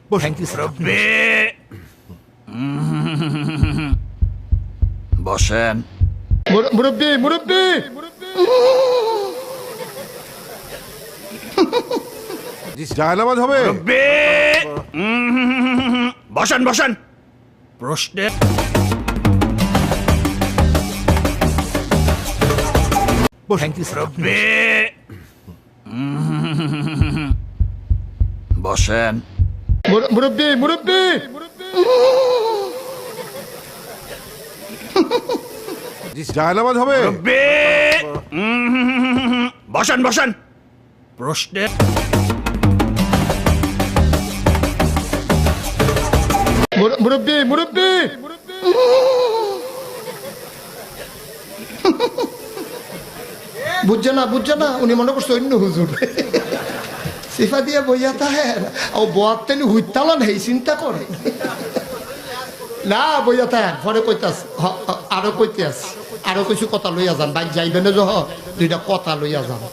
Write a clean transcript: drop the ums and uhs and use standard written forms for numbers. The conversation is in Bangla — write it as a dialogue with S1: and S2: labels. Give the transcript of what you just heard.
S1: থ্যাংক ইউ
S2: মুরব্বি বসেন।
S1: মুরব্বি মুরব্বি
S3: জায়নামাজ হবে?
S2: মুরব্বি বসেন বসেন। প্রশ্নের
S1: থ্যাংক ইউ
S2: মুরব্বি বসেন।
S1: মুরব্বি মুরব্বি
S3: জায়নামাজ হবে?
S2: মুরব্বি বসেন বসেন। প্রশ্নের
S1: মুরব্বি মুরব্বি বুঝছে না উনি মনে করছে অন্য হুজুর সিফা দিয়ে বইয়া তাহে ও বোয়ার তেনি হুইতালান হেই চিন্তা করে না বইয়া তাহে পরে কইতাস আরো কইতে আস আরো কিছু কথা লইয়া যান বাইক যাইবে না যহ দুইটা কথা লইয়া যান